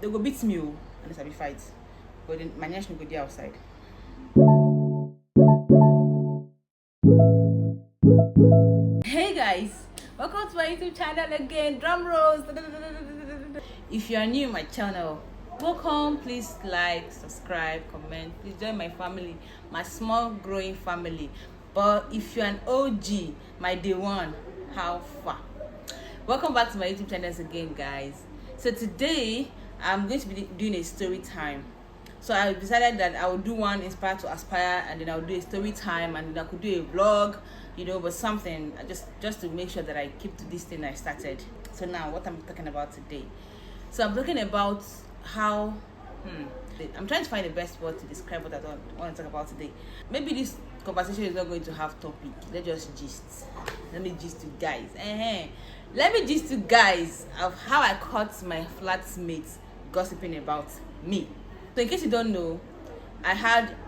they go beat me unless I be fight. But then my nyash no go there outside. Hey guys, welcome to my YouTube channel again. Drum rolls. If you are new to my channel, welcome. Please like, subscribe, comment. Please join my family, my small growing family. But if you're an OG, my day one, how far? Welcome back to my YouTube channels again, guys. So today I'm going to be doing a story time. So I decided that I would do one inspire to aspire, and then I would do a story time, and then I could do a vlog, but something just to make sure that I keep to this thing I started. So now what I'm talking about today. So I'm talking about how I'm trying to find the best word to describe what I want to talk about today. Maybe this conversation is not going to have topic. Let's just gist. Let me gist you guys. Let me gist you guys of how I caught my flatmates gossiping about me. So in case you don't know, I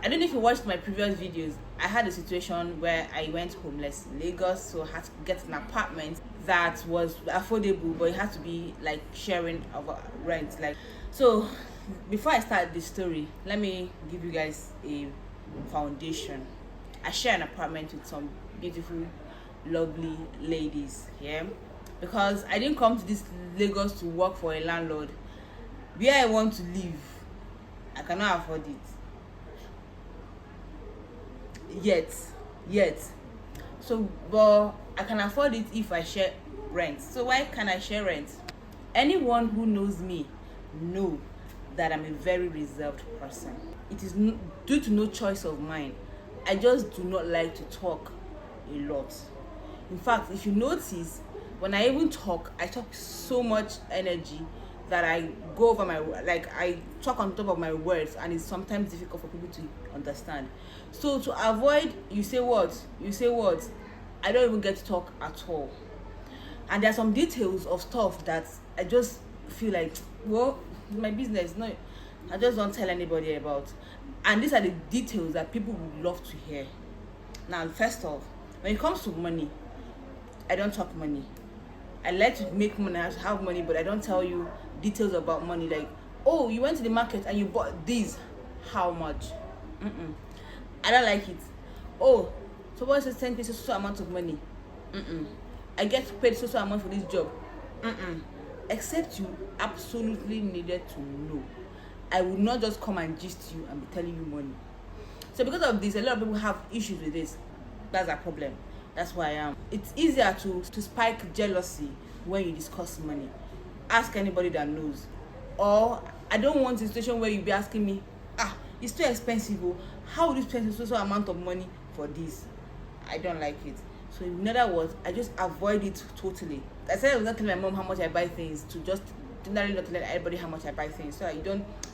don't know if you watched my previous videos, I had a situation where I went homeless in Lagos, so I had to get an apartment that was affordable, but it had to be like sharing of rent. So before I start this story, let me give you guys a foundation. I share an apartment with some beautiful, lovely ladies here, because I didn't come to this Lagos to work for a landlord. Where I want to live, I cannot afford it yet. So but I can afford it if I share rent. So why can I share rent? Anyone who knows me know that I'm a very reserved person. It is due to no choice of mine. I just do not like to talk a lot. In fact, if you notice, when I even talk, I talk so much energy that I go over I talk on top of my words, and it's sometimes difficult for people to understand. So to avoid you say what, I don't even get to talk at all. And there are some details of stuff that I just feel like, well, my business, no, I just don't tell anybody about. And these are the details that people would love to hear. Now, first off, when it comes to money, I don't talk money. I like to make money, I have money, but I don't tell you details about money. Like, oh, you went to the market and you bought this, how much? I don't like it. Oh, so what is 10 pesos so amount of money? I get paid so amount for this job. Except you absolutely needed to know. I would not just come and gist you and be telling you money. So because of this, a lot of people have issues with this. That's a problem. That's why I am. It's easier to spike jealousy when you discuss money. Ask anybody that knows. Or I don't want a situation where you be asking me, it's too expensive. How would you spend so amount of money for this? I don't like it. So in other words, I just avoid it totally. I said I was not telling my mom how much I buy things, to just generally not tell everybody how much I buy things. So you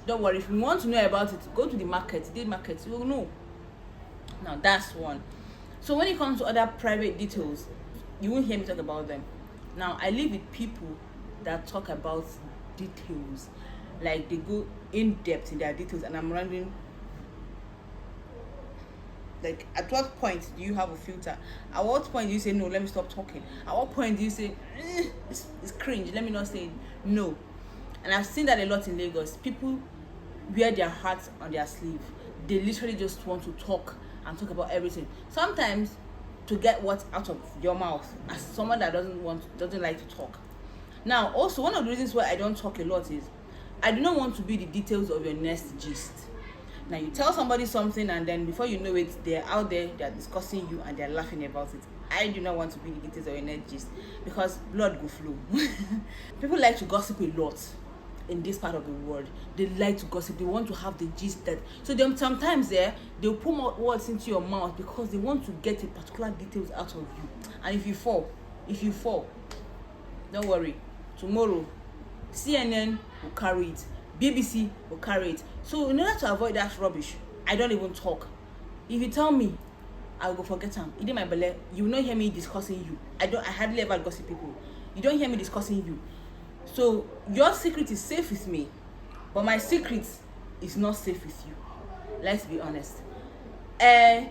don't worry. If you want to know about it, go to the market. You will know. Now that's one. So when it comes to other private details, you won't hear me talk about them. Now I live with people that talk about details, like they go in depth in their details, and I'm wondering, like, at what point do you have a filter? At what point do you say no, let me stop talking? At what point do you say it's cringe, let me not say no? And I've seen that a lot in Lagos. People wear their hearts on their sleeve. They literally just want to talk and talk about everything, sometimes to get what's out of your mouth, as someone that doesn't like to talk. Now also, one of the reasons why I don't talk a lot is I do not want to be the details of your next gist. Now you tell somebody something, and then before you know it, they're out there, they're discussing you, and they're laughing about it. I do not want to be the details of your next gist, because blood go flow. People like to gossip a lot in this part of the world. They like to gossip. They want to have the gist that. So them sometimes they'll put more words into your mouth because they want to get a particular details out of you. And if you fall, don't worry. Tomorrow, CNN will carry it. BBC will carry it. So in order to avoid that rubbish, I don't even talk. If you tell me, I'll go forget them. In my belly, you will not hear me discussing you. I hardly ever gossip people. You don't hear me discussing you. So your secret is safe with me, but my secret is not safe with you. Let's be honest. I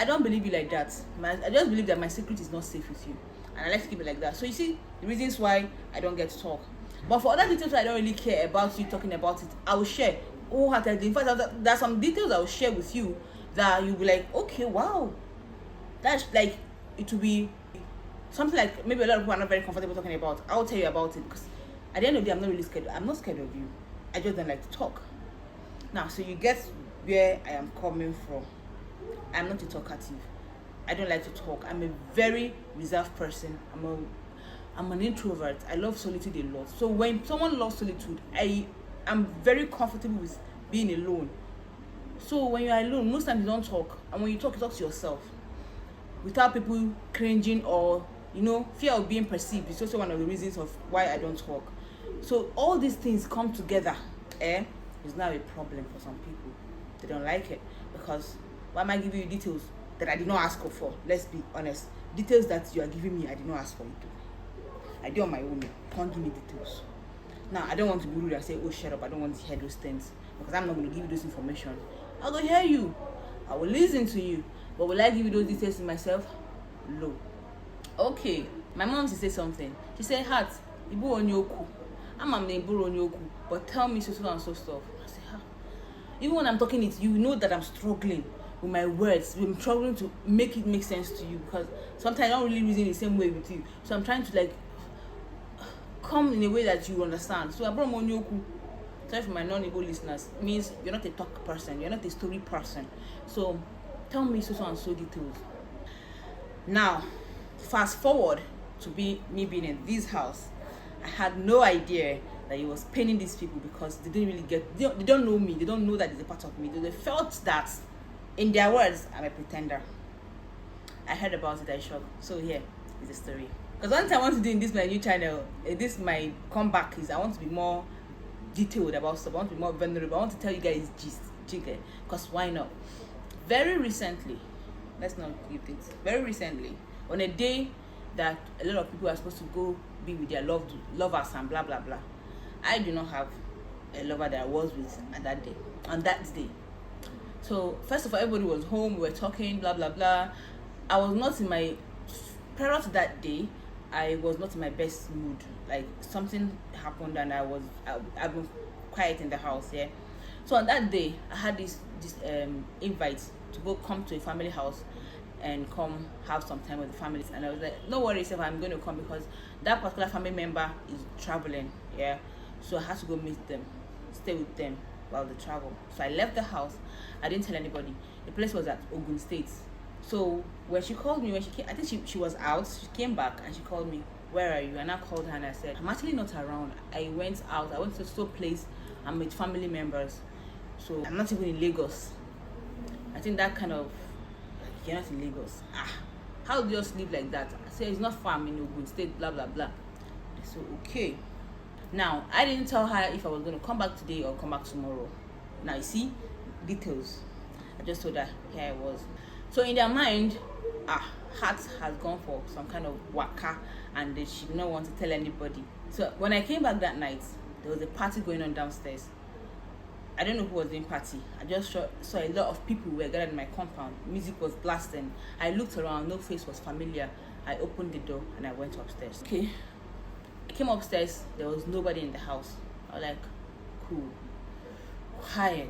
don't believe you like that. I just believe that my secret is not safe with you, and I like to keep it like that. So you see the reasons why I don't get to talk. But for other details I don't really care about you talking about it, I will share wholeheartedly. In fact, there are some details I will share with you that you'll be like, okay, wow, that's like, it will be something like maybe a lot of people are not very comfortable talking about. I'll tell you about it, because at the end of the day, I'm not really scared. I'm not scared of you. I just don't like to talk. Now, so you get where I am coming from. I'm not a talkative. I don't like to talk. I'm a very reserved person. I'm an introvert. I love solitude a lot. So when someone loves solitude, I'm very comfortable with being alone. So when you're alone, most times you don't talk, and when you talk to yourself without people cringing or fear of being perceived. It's also one of the reasons of why I don't talk. So all these things come together, is now a problem for some people. They don't like it, because why am I giving you details that I did not ask for? Let's be honest. Details that you are giving me, I did not ask for it. I do on my own. You can't give me details. Now, I don't want to be rude and say, oh, shut up, I don't want to hear those things, because I'm not going to give you this information. I'll go hear you. I will listen to you. But will I give you those details to myself? No. Okay. My mom used to say something. She said, Heart, Ibu onyoku. I'm a Ibu onyoku, but tell me so and so stuff. I said, huh. Even when I'm talking it, you know that I'm struggling with my words. I'm struggling to make it make sense to you, because sometimes I don't really reason the same way with you. So I'm trying to like come in a way that you understand. So I brought onyoku. Sorry for my non-Igbo listeners. It means you're not a talk person. You're not a story person. So tell me so and so details. Now, fast forward to me being in this house. I had no idea that he was paining these people, because they didn't really they don't know me. They don't know that it's a part of me. They felt that, in their words, I'm a pretender. I heard about it, I shocked. So here is the story. Because one thing I want to do in this my new channel, this my comeback, is I want to be more detailed about stuff. I want to be more vulnerable. I want to tell you guys gist, jiggle. Because why not? Very recently, let's not keep it. Very recently, on a day that a lot of people are supposed to go be with their lovers and blah blah blah, I do not have a lover that I was with on that day. So first of all, everybody was home. We were talking, blah blah blah. I was not in my prior to that day. I was not in my best mood. Like, something happened and I've been quiet in the house. Yeah. So on that day, I had this invite to come to a family house and come have some time with the families. And I was like, no worries if I'm going to come, because that particular family member is traveling. Yeah. So I had to go meet them, stay with them while they travel. So I left the house. I didn't tell anybody. The place was at Ogun State. So when she called me, when she came, I think she was out. She came back and she called me, where are you? And I called her and I said, I'm actually not around. I went out. I went to some place. I'm with family members. So I'm not even in Lagos. I think that kind of, you're not in Lagos. How do you sleep like that? I said, it's not far. I'm in Ogun State, blah, blah, blah. They said, okay. Now, I didn't tell her if I was going to come back today or come back tomorrow. Now, you see, details. I just told her, here I was. So in their mind, Heart has gone for some kind of waka, and she did not want to tell anybody. So when I came back that night, there was a party going on downstairs. I don't know who was doing party. I just saw a lot of people were gathered in my compound. Music was blasting. I looked around, no face was familiar. I opened the door and I went upstairs. Okay. I came upstairs, there was nobody in the house. I was like, cool, quiet.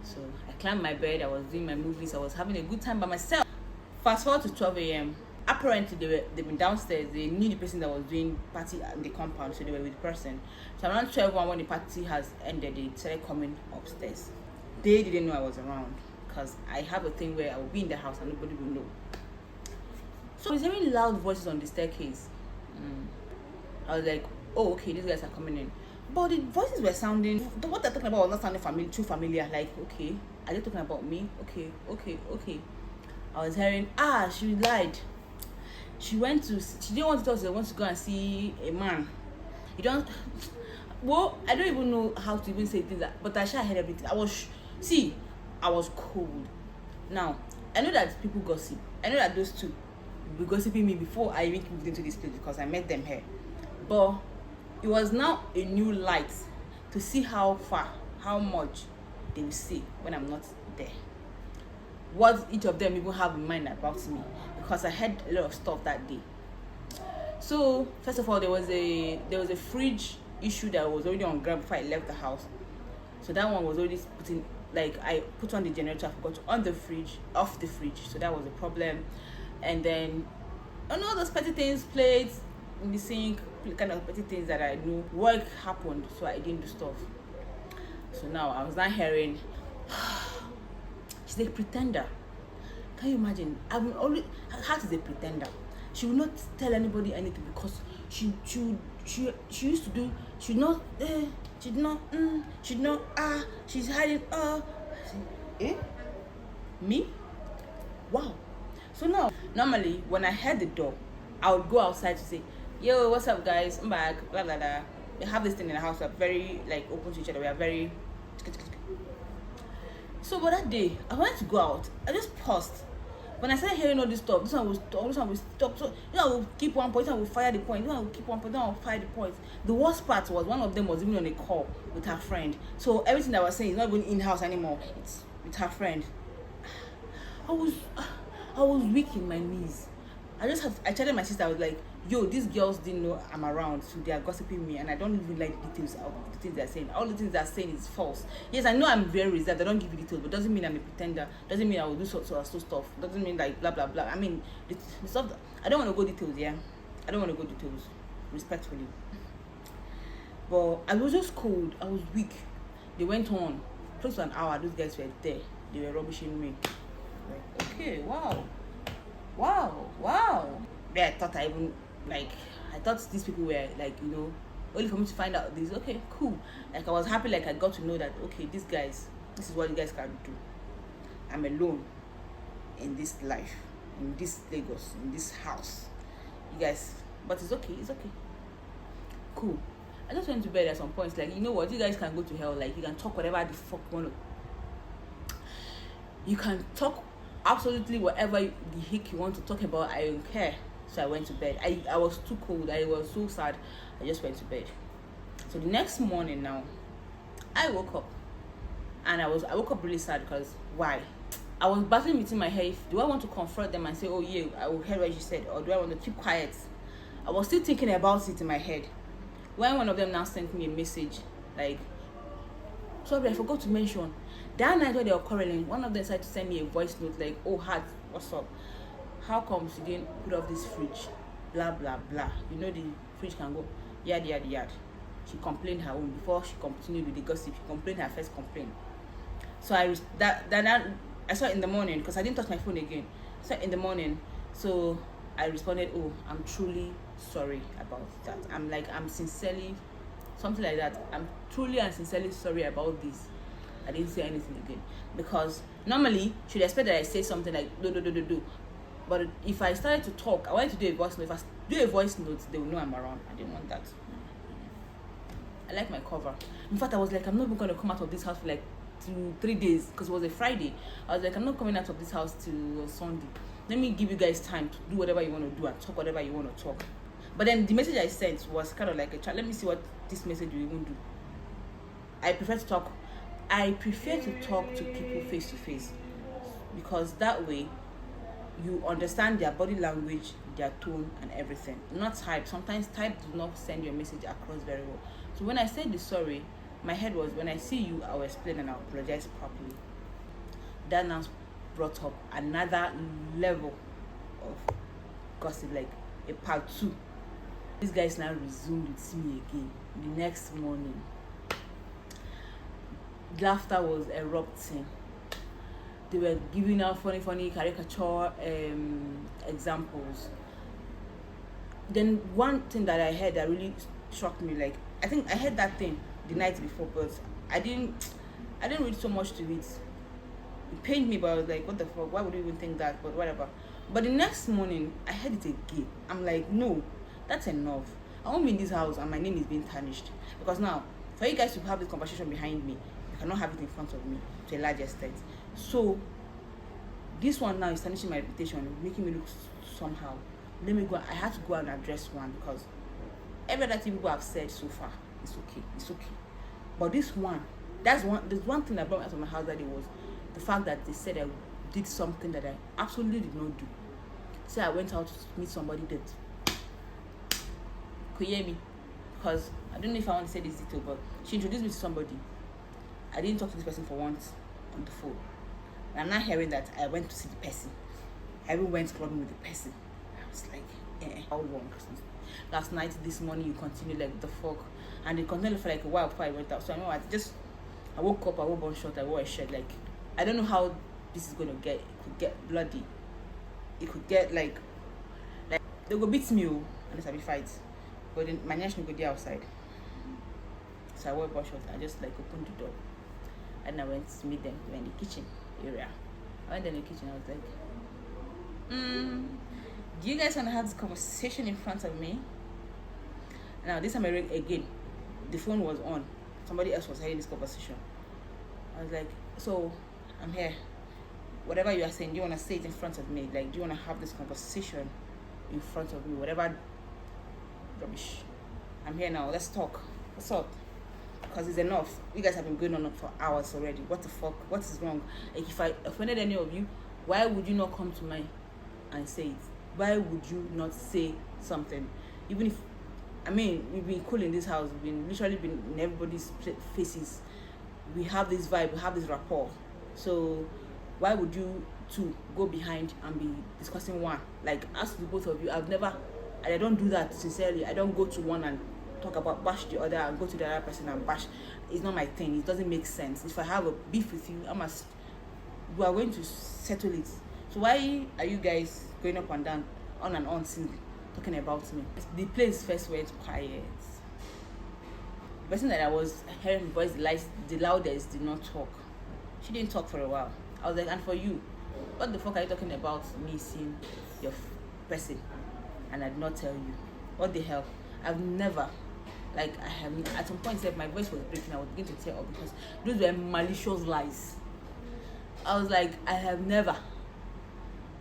So I climbed my bed, I was doing my movies, I was having a good time by myself. Fast forward to 12 a.m. Apparently they've been downstairs. They knew the person that was doing party in the compound, so they were with the person. So around 12 when the party has ended, they started coming upstairs. They didn't know I was around, because I have a thing where I will be in the house and nobody will know. So I was hearing loud voices on the staircase. I was like, oh, okay, these guys are coming in. But the voices were sounding, what they're talking about was not sounding too familiar. Like, okay, are they talking about me? Okay. I was hearing, she lied. She didn't want to tell us, she wants to go and see a man. I don't even know how to even say things, but I heard everything. I was cold. Now, I know that people gossip. I know that those two will be gossiping me before I even moved into this place, because I met them here. But it was now a new light to see how much they will say when I'm not there. What each of them even have in mind about me, because I heard a lot of stuff that day. So first of all, there was a fridge issue that was already on ground before I left the house. So that one was already putting, like, I put on the generator, I forgot to on the fridge, off the fridge. So that was a problem. And then all those petty things, plates in the sink, kind of petty things that I knew. Work happened, so I didn't do stuff. So now I was not hearing. She's a pretender. Can you imagine? I will always. Her heart is a pretender. She will not tell anybody anything because she used to do. She's not. She's not. She's not. She's hiding. Me? Wow. So now, normally when I heard the door, I would go outside to say, "Yo, what's up, guys? I'm back." Blah blah blah. We have this thing in the house. We're very like open to each other. We are very. So, but that day, I wanted to go out. I just paused. When I started hearing all this stuff, this one will stop. So, I will keep one point, I will fire the point. I will keep one point, I will fire the point. The worst part was one of them was even on a call with her friend. So, everything that I was saying is not even in-house anymore. It's with her friend. I was weak in my knees. I chatted my sister. I was like, yo, these girls didn't know I'm around, so they are gossiping me, and I don't even like details of the things they're saying. All the things they're saying is false. Yes, I know I'm very reserved. I don't give you details, but doesn't mean I'm a pretender. Doesn't mean I will do so stuff. Doesn't mean like blah blah blah. I mean, the stuff. I don't want to go details. Yeah, I don't want to go details, respectfully. But I was just cold. I was weak. They went on close to an hour. Those guys were there. They were rubbishing me. Like, okay, wow. Yeah, I thought I thought these people were like, only for me to find out this. Okay, cool. Like, I was happy, like, I got to know that, okay, these guys, this is what you guys can do. I'm alone in this life, in this Lagos, in this house. You guys, but it's okay. Cool. I just went to bed at some points, like, you know what, you guys can go to hell. Like, you can talk whatever the fuck you want to. You can talk absolutely whatever the heck you want to talk about. I don't care. So I went to bed. I was too cold. I was so sad. I just went to bed. So the next morning now, I woke up. And I woke up really sad because why? I was battling between my head. Do I want to confront them and say, oh yeah, I will hear what you said, or do I want to keep quiet? I was still thinking about it in my head. When one of them now sent me a message, like, sorry, I forgot to mention. That night when they were quarreling, one of them decided to send me a voice note like, oh, Heart, what's up? How comes you didn't put off this fridge? Blah, blah, blah. You know the fridge can go yard. She complained her own. Before she continued with the gossip, she complained her first complaint. So I saw it in the morning because I didn't touch my phone again. I saw it in the morning. So I responded, oh, I'm truly sorry about that. I'm sincerely, something like that. I'm truly and sincerely sorry about this. I didn't say anything again because normally she'd expect that I say something like do. But if I started to talk, I wanted to do a voice note. If I do a voice note, they will know I'm around. I didn't want that. I like my cover. In fact, I was like, I'm not even going to come out of this house for like 3 days because it was a Friday. I was like, I'm not coming out of this house till Sunday. Let me give you guys time to do whatever you want to do and talk whatever you want to talk. But then the message I sent was kind of like a chat. Let me see what this message will even do. I prefer to talk to people face to face because that way you understand their body language, their tone and everything. Not type. Sometimes type does not send your message across very well. So when I said the sorry, my head was, when I see you, I'll explain and I'll apologize properly. That now brought up another level of gossip, like a part 2. These guys now resumed with me again the next morning. Laughter was erupting. They were giving out funny caricature examples. Then one thing that I heard that really shocked me, like, I think I heard that thing the night before, but I didn't read so much to it. It pained me, but I was like, what the fuck, why would you even think that? But whatever. But the next morning I heard it again. I'm like, no, that's enough. I won't be in this house and my name is being tarnished. Because now, for you guys to have this conversation behind me, you cannot have it in front of me to a large extent. So this one now is tarnishing my reputation, making me look somehow. Let me go. I had to go and address one because every other thing people have said so far, it's okay. But this one, there's one thing that brought me out of my house that day was the fact that they said I did something that I absolutely did not do. So I went out to meet somebody that Could you hear me? Because I don't know if I want to say this detail, but she introduced me to somebody. I didn't talk to this person for once on the phone. And I'm not hearing that I went to see the person. I even went clubbing with the person. I was like, how long? Last night, this morning, you continue like the fuck. And it continued for like a while before I went out. So I know I woke up, I wore one short, I wore a shirt. Like, I don't know how this is going to get. It could get bloody. It could get like they go beat me unless I be fight. But then my national go there outside. So I wore one short. I just like opened the door. And I went to meet them. We were in the kitchen area. I went in the kitchen. I was like, do you guys want to have this conversation in front of me? Now, this time again, the phone was on. Somebody else was having this conversation. I was like, so, I'm here. Whatever you are saying, do you want to say it in front of me? Like, do you want to have this conversation in front of me? Whatever rubbish. I'm here now. Let's talk. What's up? Because it's enough. You guys have been going on for hours already. What the fuck? What is wrong? Like, if I offended any of you, why would you not come to me and say it? Why would you not say something? Even if, I mean, we've been cool in this house. We've been literally been in everybody's faces. We have this vibe. We have this rapport. So why would you two go behind and be discussing one? Like, as to both of you, I don't do that sincerely. I don't go to one and talk about bash the other and go to the other person and bash. It's not my thing. It doesn't make sense. If I have a beef with you, we are going to settle it. So why are you guys going up and down, on and on, since talking about me? The place first went quiet. The person that I was hearing the voice the loudest did not talk. She didn't talk for a while. I was like, and for you, what the fuck are you talking about me seeing your person? And I did not tell you. What the hell? I've never, at some point said my voice was breaking. I was beginning to tear up because those were malicious lies. I was like, I have never,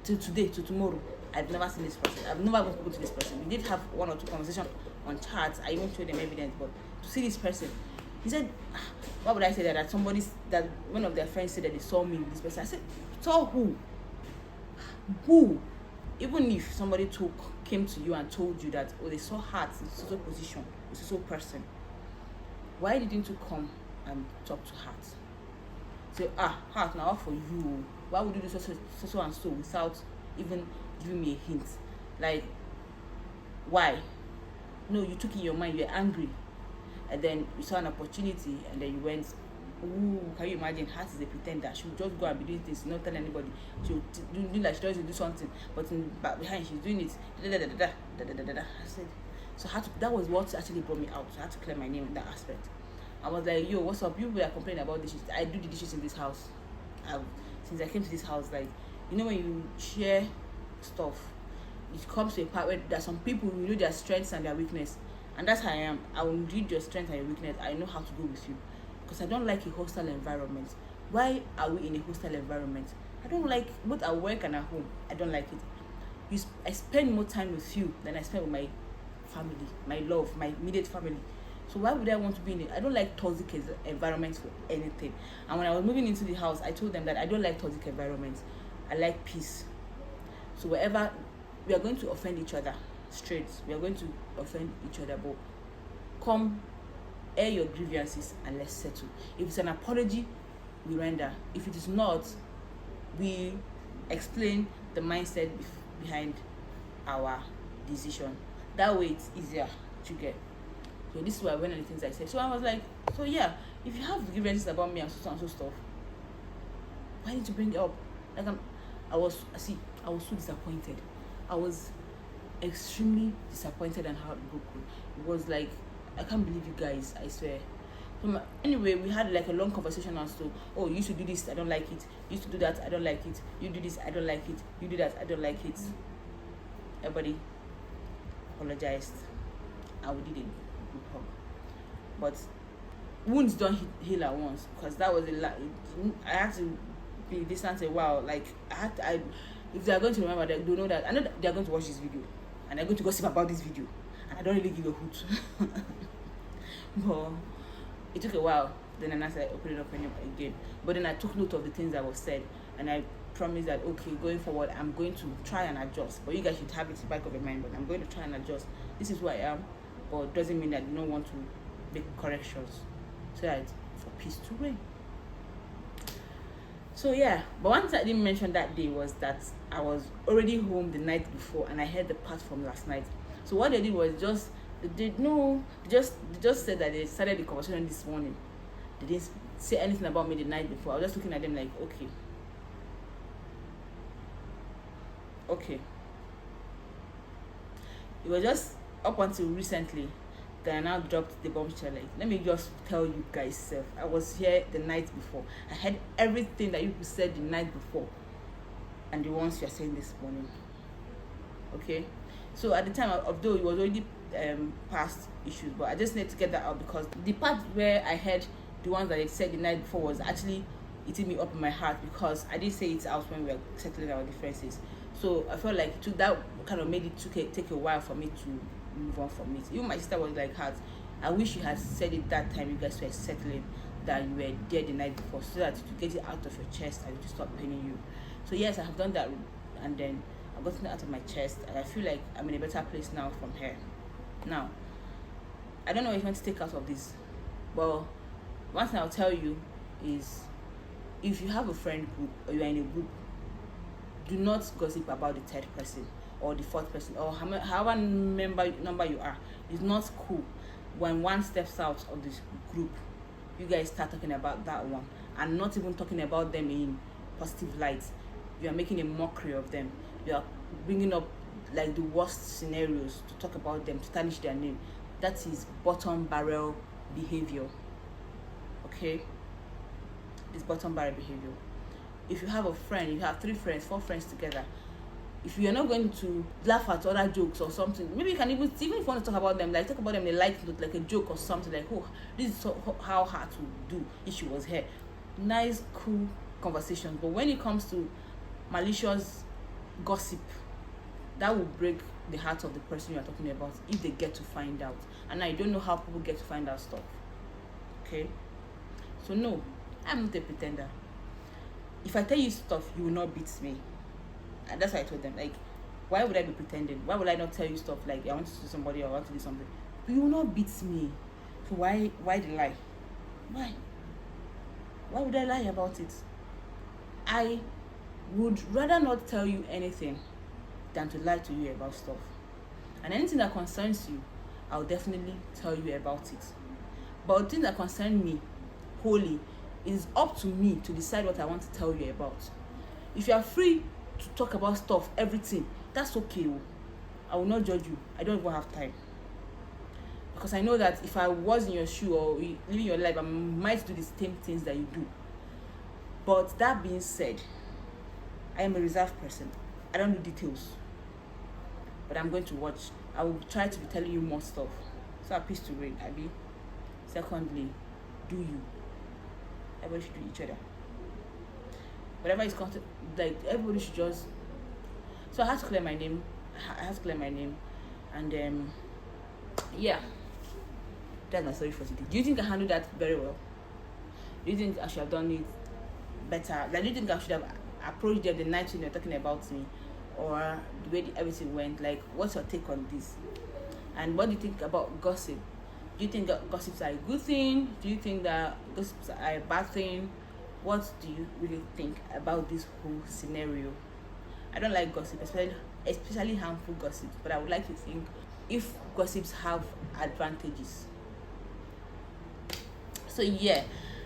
till today, till tomorrow, I've never seen this person. I've never spoken to this person. We did have one or two conversations on chats. I even showed them evidence, but to see this person, he said, why would I say that? That one of their friends said that they saw me with this person. I said, saw who? Who? Even if somebody came to you and told you that, oh, they saw Heart in social position, with social person, why didn't you come and talk to Heart? Say, Heart, now for you, why would you do so and so without even giving me a hint? Like, why? No, you took in your mind, you were angry, and then you saw an opportunity, and then you went, ooh, can you imagine? Heart is a pretender. She would just go and be doing things, not tell anybody. She would do like she doesn't do something, but behind she's doing it. I said, so that was what actually brought me out. So I had to clear my name in that aspect. I was like, yo, what's up? You were complaining about dishes. I do the dishes in this house. Since I came to this house, like, you know, when you share stuff, it comes to a part where there's some people who know their strengths and their weakness, and that's how I am. I will read your strength and your weakness. I know how to go with you, because I don't like a hostile environment. Why are we in a hostile environment? I don't like, both at work and at home. I don't like it. I spend more time with you than I spend with my family, my love, my immediate family. So why would I want to be in it? I don't like toxic environments for anything. And when I was moving into the house, I told them that I don't like toxic environments. I like peace. So wherever we are going to offend each other, straight, we are going to offend each other, but come, air your grievances and let's settle. If it's an apology, we render. If it is not, we explain the mindset behind our decision. That way it's easier to get. So this is why I went on the things I said. So I was like, so yeah, if you have grievances about me and so stuff, why didn't you bring it up? Like I was so disappointed. I was extremely disappointed and heartbroken. It was like, I can't believe you guys, I swear. So anyway, we had like a long conversation as to, oh, you used to do this, I don't like it. You used to do that, I don't like it. You do this, I don't like it. You do that, I don't like it. Everybody apologized, and we did a group hug. But wounds don't heal at once, because that was I had to be distant a while. Like if they are going to remember, they don't know that. I know that they are going to watch this video and they're going to gossip about this video, and I don't really give a hoot. But it took a while. Then I started opening up again. But then I took note of the things that was said, and I promised that, okay, going forward, I'm going to try and adjust. But you guys should have it in the back of your mind. But I'm going to try and adjust. This is who I am. but doesn't mean that you don't want to make corrections so that for peace to reign. So yeah, but one thing I didn't mention that day was that I was already home the night before and I heard the part from last night. So what they did was they just said that they started the conversation this morning. They didn't say anything about me the night before. I was just looking at them like, okay. It was just up until recently that I now dropped the bombshell. Like, let me just tell you guys, I was here the night before. I heard everything that you said the night before, and the ones you're saying this morning. Okay, so at the time, although it was already past issues, but I just need to get that out because the part where I heard the ones that I said the night before was actually eating me up in my heart because I did say it out when we were settling our differences. So I felt like that kind of made it take a while for me to move on from it. Even my sister was like, I wish you had said it that time you guys were settling, that you were there the night before, so that to get it out of your chest and to stop paining you. So yes, I have done that, and then I've gotten it out of my chest, and I feel like I'm in a better place now from here. Now, I don't know what you want to take out of this, but one thing I'll tell you is, if you have a friend group or you're in a group, do not gossip about the third person or the fourth person or however number you are. It's not cool when one steps out of this group, you guys start talking about that one and not even talking about them in positive light. You are making a mockery of them. You are bringing up like the worst scenarios to talk about them, to tarnish their name. That is bottom barrel behavior. Okay, it's bottom barrel behavior. If you have a friend, you have 3 friends, 4 friends together, if you're not going to laugh at other jokes or something, maybe you can even if you want to talk about them, like talk about them in a light note, like a joke or something, like, oh, this is how hard to do if she was here. Nice, cool conversations. But when it comes to malicious gossip, that will break the heart of the person you are talking about if they get to find out. And I don't know how people get to find out stuff. Okay? So no, I'm not a pretender. If I tell you stuff, you will not beat me. And that's why I told them, like, why would I be pretending? Why would I not tell you stuff like I want to do somebody or I want to do something? You will not beat me. So why the lie? Why would I lie about it? I would rather not tell you anything than to lie to you about stuff. And anything that concerns you, I'll definitely tell you about it. But things that concern me wholly, it's up to me to decide what I want to tell you about. If you are free to talk about stuff, everything, that's okay. I will not judge you. I don't even have time. Because I know that if I was in your shoe or living your life, I might do the same things that you do. But that being said, I am a reserved person. I don't do details. But I'm going to watch. I will try to be telling you more stuff. So peace to reign, Abby. Secondly, do you. Everybody should do each other. Whatever is content, like everybody should just. So I had to clear my name. And yeah, that's my story for today. Do you think I handled that very well? Do you think I should have done it better? Like, do you think I should have approached them the night when you're talking about me, or the way everything went? Like, what's your take on this? And what do you think about gossip? Do you think that gossips are a good thing? Do you think that gossips are a bad thing? What do you really think about this whole scenario? I don't like gossip, especially harmful gossip, but I would like to think if gossips have advantages. So yeah,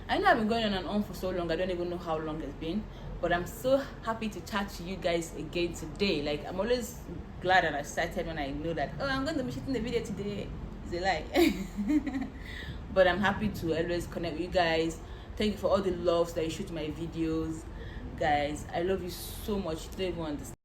I know I've been going on and on for so long, I don't even know how long it's been, but I'm so happy to chat to you guys again today. Like, I'm always glad and excited when I know that, oh, I'm going to be shooting the video today. It's a lie. But I'm happy to always connect with you guys. Thank you for all the loves that you shoot my videos. Guys, I love you so much. You don't even understand.